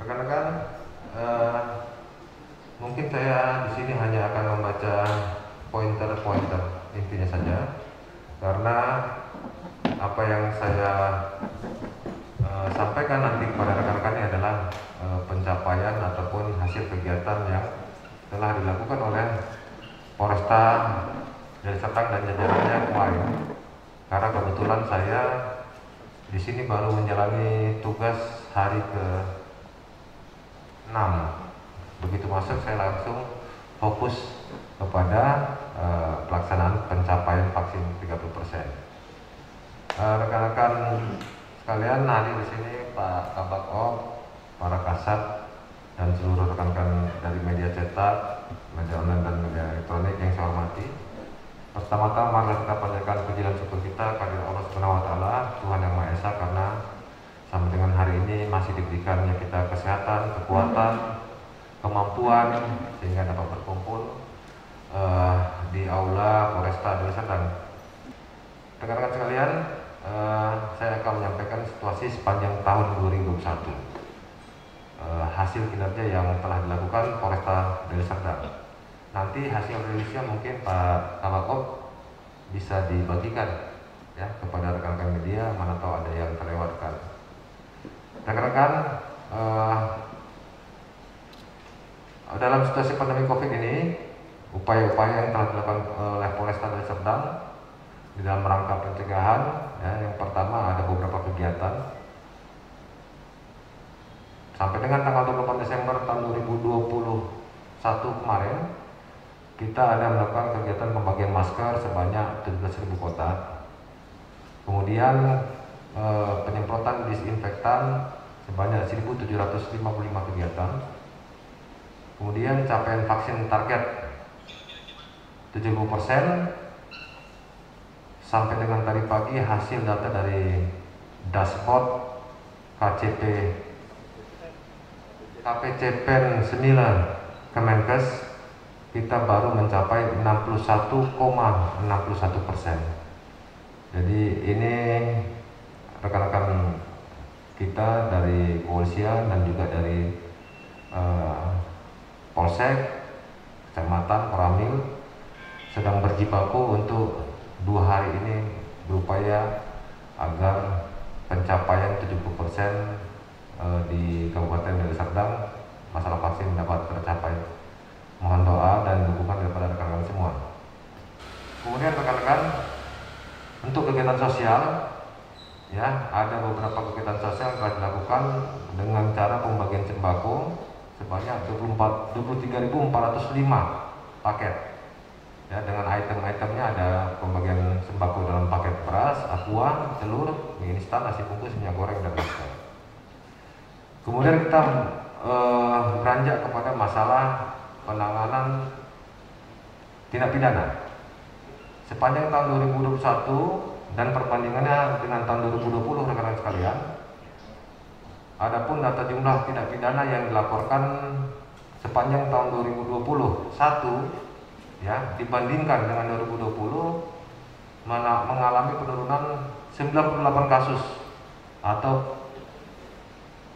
Rekan-rekan, eh, mungkin saya di sini hanya akan membaca pointer-pointer intinya saja, karena apa yang saya sampaikan nanti kepada rekan-rekan ini adalah pencapaian ataupun hasil kegiatan yang telah dilakukan oleh Polresta Deli Serdang dan jajarannya kemarin. Karena kebetulan saya di sini baru menjalani tugas hari ke-6. Begitu masuk saya langsung fokus kepada pelaksanaan pencapaian vaksin 30%. Rekan-rekan sekalian hadir di sini, Pak Kabak Op, para kasat, dan seluruh rekan-rekan dari media cetak, media online dan media elektronik yang saya hormati. Pertama-tama mari kita panjatkan puji dan syukur kita kepada Allah Subhanahu wa taala, Tuhan Yang Maha Esa, karena sampai dengan hari ini masih diberikannya kita kesehatan, kekuatan, kemampuan sehingga dapat berkumpul di aula Polresta Deli Serdang. Rekan-rekan sekalian, saya akan menyampaikan situasi sepanjang tahun 2021, hasil kinerja yang telah dilakukan Polresta Deli Serdang. Nanti hasil rilisnya mungkin Pak Kabakop bisa dibagikan ya kepada rekan-rekan media, mana tahu ada yang terlewatkan. Rekan-rekan, dalam situasi pandemi COVID ini, upaya-upaya yang telah dilakukan oleh Polresta Deli Serdang di dalam rangka pencegahan, ya, yang pertama ada beberapa kegiatan. Sampai dengan tanggal 28 Desember tahun 2021 kemarin, kita ada melakukan kegiatan pembagian masker sebanyak 17.000 kotak. Kemudian penyemprotan disinfektan sebanyak 1.755 kegiatan. Kemudian capaian vaksin target 70%. Sampai dengan tadi pagi hasil data dari dashboard KPCPEN 9 Kemenkes, kita baru mencapai 61,61%. Jadi ini rekan-rekan kita dari kepolisian dan juga dari Polsek, Kecamatan, Koramil sedang berjibaku untuk 2 hari ini berupaya agar pencapaian 70% di Kabupaten Deli Serdang masalah vaksin dapat tercapai. Mohon doa dan dukungan daripada rekan-rekan semua. Kemudian rekan-rekan, untuk kegiatan sosial, ya, ada beberapa kegiatan sosial yang telah dilakukan dengan cara pembagian sembako sebanyak 23.405 paket. Ya, dengan item-itemnya ada pembagian sembako dalam paket beras, aqua, telur, mie instan, nasi bungkus, minyak goreng, dan lain-lain. Kemudian kita beranjak kepada masalah penanganan tindak pidana. Sepanjang tahun 2021 dan perbandingannya dengan tahun 2020, rekan-rekan sekalian, adapun data jumlah tindak pidana yang dilaporkan sepanjang tahun 2021 ya dibandingkan dengan 2020 mengalami penurunan 98 kasus atau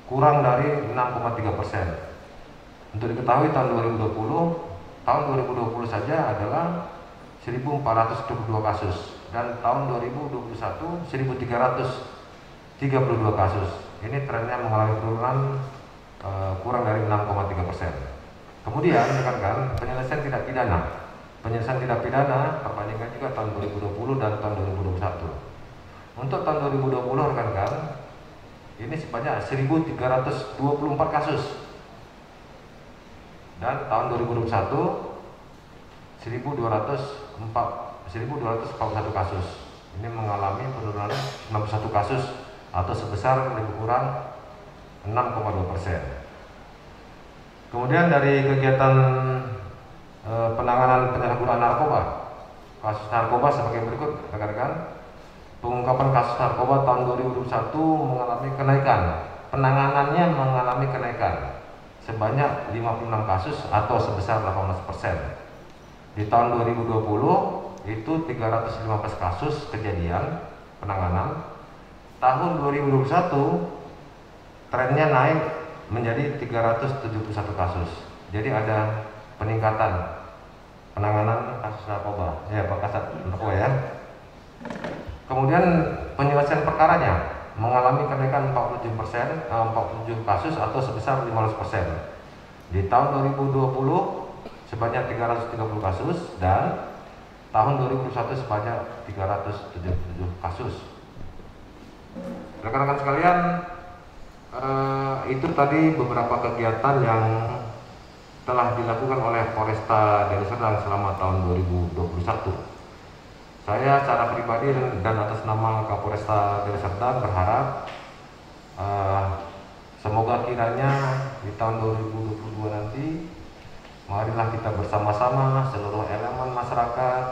kurang dari 6,3%. Untuk diketahui tahun 2020 saja adalah 1.422 kasus dan tahun 2021 1.332 kasus. Ini trennya mengalami penurunan kurang dari 6,3%. Kemudian rekan-rekan, penyelesaian tindak pidana. Penyelesaian tindak pidana perbandingan juga tahun 2020 dan tahun 2021. Untuk tahun 2020 rekan-rekan, ini sebanyak 1.324 kasus. Dan tahun 2021 1.241 kasus. Ini mengalami penurunan 61 kasus atau sebesar lebih kurang 6,2%. Kemudian dari kegiatan penanganan penyalahgunaan narkoba, kasus narkoba sebagai berikut, rekan-rekan. Pengungkapan kasus narkoba tahun 2021 mengalami kenaikan. Penanganannya mengalami kenaikan sebanyak 56 kasus atau sebesar 18%. Di tahun 2020 itu 315 kasus kejadian penanganan. Tahun 2021 trennya naik menjadi 371 kasus. Jadi ada peningkatan penanganan kasus narkoba, ya Pak Kasat narkoba ya. Kemudian penyelesaian perkaranya mengalami kenaikan 47%, 47 kasus atau sebesar 15%. Di tahun 2020 sebanyak 330 kasus dan tahun 2021 sebanyak 377 kasus. Rekan-rekan sekalian, itu tadi beberapa kegiatan yang telah dilakukan oleh Polresta Deli Serdang selama tahun 2021. Saya secara pribadi dan atas nama Kapolresta Deli Serdang berharap semoga kiranya di tahun 2022 nanti marilah kita bersama-sama seluruh elemen masyarakat,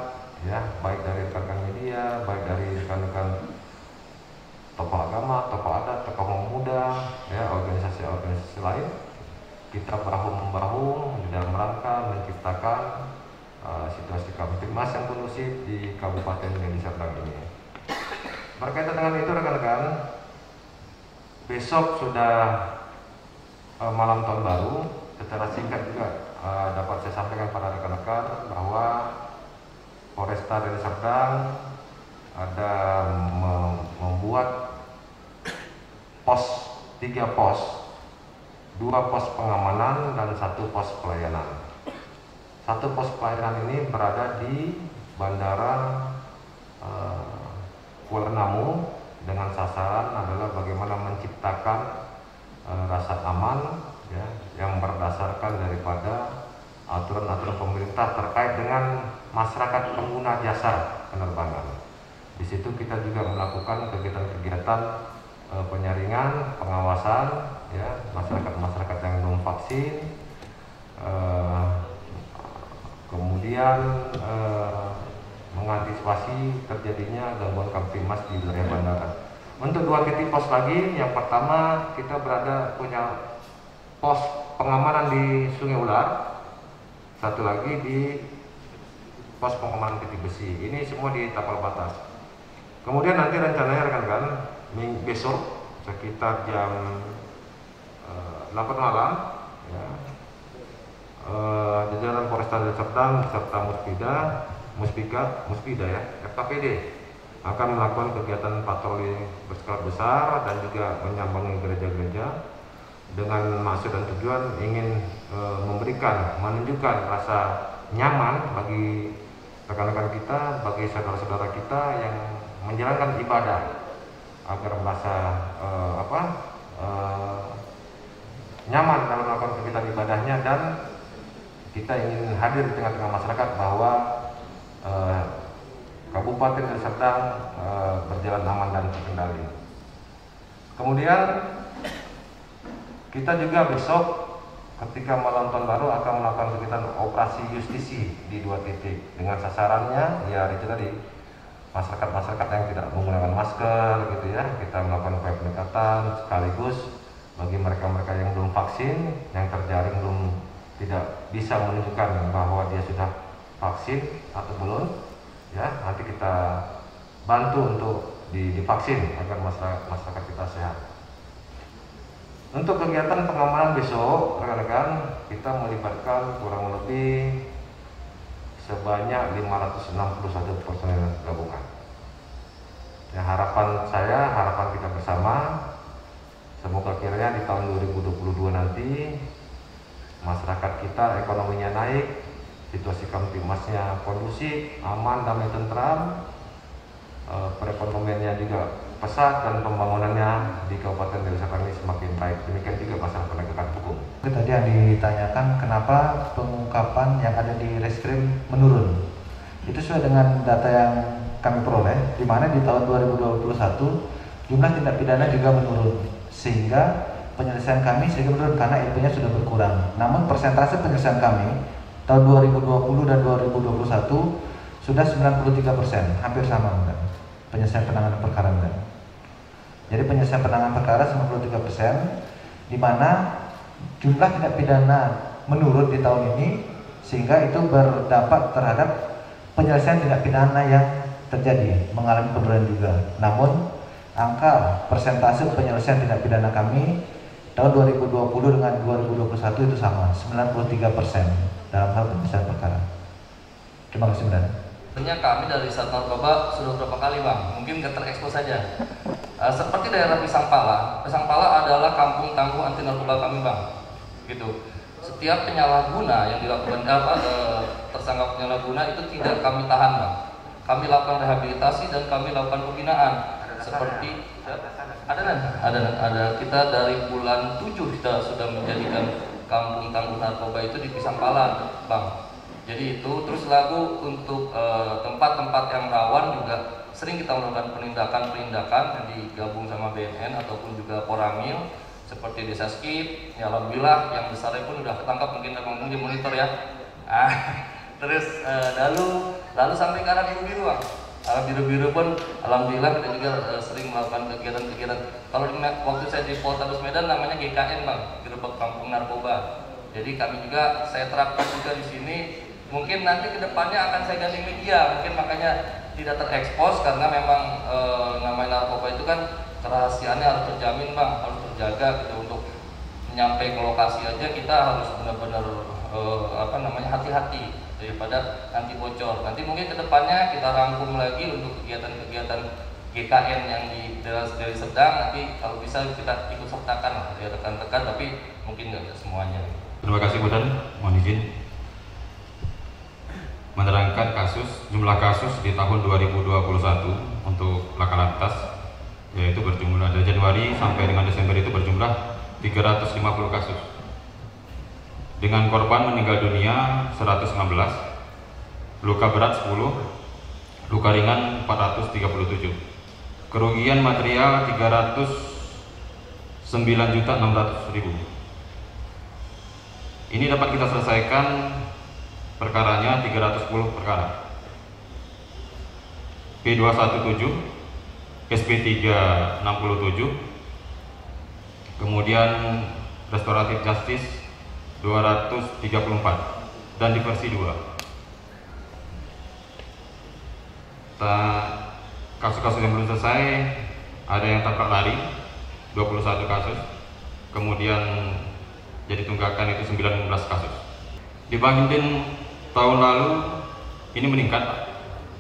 ya, baik dari rekan-rekan media, baik dari rekan-rekan tokoh agama, tokoh adat, tokoh pemuda, ya, organisasi-organisasi lain, kita bahu-membahu dalam rangka menciptakan situasi Kamtibmas yang kondusif di Kabupaten Deli Serdang ini. Berkaitan dengan itu rekan-rekan, besok sudah malam tahun baru. Secara singkat juga dapat saya sampaikan pada rekan-rekan bahwa Polresta Deli Serdang ada membuat pos, 3 pos, 2 pos pengamanan dan 1 pos pelayanan. 1 pos pelayanan ini berada di Bandara Kuala Namu dengan sasaran adalah bagaimana menciptakan rasa aman, ya, yang berdasarkan daripada aturan-aturan pemerintah terkait dengan masyarakat pengguna jasa penerbangan. Di situ kita juga melakukan kegiatan-kegiatan penyaringan, pengawasan, ya, masyarakat-masyarakat yang belum vaksin, kemudian mengantisipasi terjadinya gangguan Kamtibmas di wilayah bandara. Untuk 2 titik pos lagi, yang pertama kita punya pos pengamanan di Sungai Ular, satu lagi di pos pengamanan titik besi. Ini semua di tapal batas. Kemudian nanti rencananya rekan-rekan besok sekitar jam 8 malam, ya, jajaran Polresta Deli Serdang serta Muspida ya, FKPD akan melakukan kegiatan patroli berskala besar dan juga menyambangi gereja-gereja dengan maksud dan tujuan ingin menunjukkan rasa nyaman bagi rekan-rekan kita, bagi saudara-saudara kita yang menjalankan ibadah, agar merasa nyaman dalam melakukan kegiatan ibadahnya, dan kita ingin hadir di tengah-tengah masyarakat bahwa Kabupaten Deli Serdang berjalan aman dan terkendali. Kemudian kita juga besok ketika malam tahun baru akan melakukan kegiatan operasi justisi di 2 titik dengan sasarannya, ya itu tadi, masyarakat-masyarakat yang tidak menggunakan masker gitu ya, kita melakukan upaya pendekatan sekaligus bagi mereka-mereka yang belum vaksin, yang terjaring tidak bisa menunjukkan bahwa dia sudah vaksin atau belum, ya, nanti kita bantu untuk divaksin agar masyarakat kita sehat. Untuk kegiatan pengamanan besok, rekan-rekan, kita melibatkan kurang lebih sebanyak 561 personel gabungan. Ya, harapan kita bersama, semoga kiranya di tahun 2022 nanti masyarakat kita ekonominya naik, situasi Kamtibmasnya kondusif, aman, damai, tentram, perekonomiannya juga pesat, dan pembangunannya di Kabupaten Deli Serdang ini semakin baik. Demikian juga masalah penegakan hukum. Tadi yang ditanyakan kenapa pengungkapan yang ada di Reskrim menurun. Itu sesuai dengan data yang kami peroleh, di mana di tahun 2021 jumlah tindak pidana juga menurun, sehingga penyelesaian kami menurun karena LP-nya sudah berkurang. Namun persentase penyelesaian kami tahun 2020 dan 2021 sudah 93%, hampir sama, bukan? Penyelesaian penanganan perkara, bukan? Jadi penyelesaian penanganan perkara 93%, di mana jumlah tindak pidana menurun di tahun ini, sehingga itu berdampak terhadap penyelesaian tindak pidana yang terjadi, mengalami penurunan juga. Namun angka persentase penyelesaian tindak pidana kami Tahun 2020 dengan 2021 itu sama, 93% dalam hal penyelesaian perkara. Terima kasih, Bang. Sebenarnya kami dari Sat Narkoba sudah berapa kali, Bang, mungkin terekspos saja. Seperti daerah Pisangpala adalah kampung tangguh anti narkoba kami, Bang. Gitu. Setiap penyalahguna yang dilakukan tersangka penyalahguna itu tidak kami tahan, Bang. Kami lakukan rehabilitasi dan kami lakukan pembinaan. Seperti ada kita dari bulan 7 kita sudah menjadikan kampung tangguh narkoba itu di Pisangpala, Bang. Jadi itu terus lagu untuk tempat-tempat yang rawan juga sering kita melakukan penindakan yang digabung sama BNN ataupun juga Poramil seperti Desa Skip. Ya alhamdulillah yang besarnya pun udah ketangkap, mungkin ngomong di monitor ya. Terus lalu sampai ke arah biru-biru, Bang. Arah biru-biru pun alhamdulillah kita juga sering melakukan kegiatan-kegiatan. Kalau waktu saya di Polrestabes Medan namanya GKN, Bang, Gerbek Kampung Narkoba. Jadi kami juga saya terapkan juga di sini. Mungkin nanti kedepannya akan saya ganti media, mungkin makanya tidak terekspos karena memang namanya narkoba itu kan kerahasiaannya harus terjamin, Bang, harus terjaga gitu. Untuk nyampe ke lokasi aja kita harus benar-benar hati-hati daripada nanti bocor. Nanti mungkin kedepannya kita rangkum lagi untuk kegiatan-kegiatan GKN yang di daerah Serdang. Nanti kalau bisa kita ikut sertakan ya rekan-rekan, tapi mungkin nggak semuanya. Terima kasih, Budan. Mohon izin menerangkan jumlah kasus di tahun 2021 untuk laka lantas, yaitu berjumlah dari Januari sampai dengan Desember itu berjumlah 350 kasus dengan korban meninggal dunia 119, luka berat 10, luka ringan 437, kerugian material 309.600.000. Ini dapat kita selesaikan perkaranya 310 perkara. P217, SP367, kemudian restoratif justice 234 dan diversi 2. Kasus-kasus yang belum selesai ada yang tabrak lari 21 kasus, kemudian jadi tunggakan itu 19 kasus. Dibandingkan tahun lalu ini meningkat,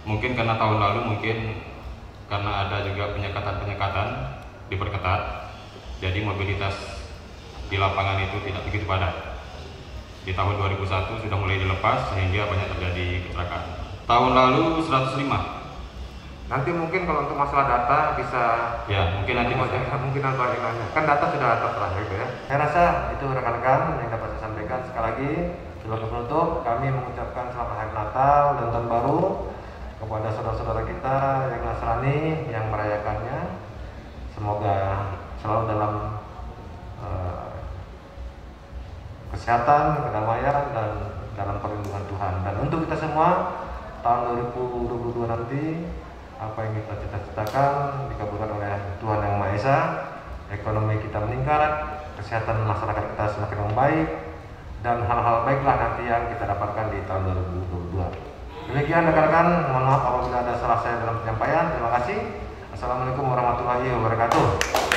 mungkin karena tahun lalu karena ada juga penyekatan diperketat, jadi mobilitas di lapangan itu tidak begitu padat. Di tahun 2001 sudah mulai dilepas sehingga banyak terjadi kecelakaan. Tahun lalu 105. Nanti mungkin kalau untuk masalah data bisa mungkin nanti mungkin ada yang nanya. Kan data sudah tertera gitu ya. Saya rasa itu rekan-rekan yang dapat saya sampaikan. Sekali lagi sebagai penutup, kami mengucapkan selamat hari Natal dan Tahun Baru kepada saudara-saudara kita yang Nasrani yang merayakannya. Semoga selalu dalam kesehatan, kedamaian, dan dalam perlindungan Tuhan. Dan untuk kita semua, tahun 2022 nanti apa yang kita cita-citakan dikabulkan oleh Tuhan Yang Maha Esa. Ekonomi kita meningkat, kesehatan masyarakat kita semakin membaik, dan hal-hal baiklah nanti yang kita dapatkan di tahun 2022. Demikian rekan-rekan, mohon maaf apabila ada salah saya dalam penyampaian. Terima kasih. Assalamualaikum warahmatullahi wabarakatuh.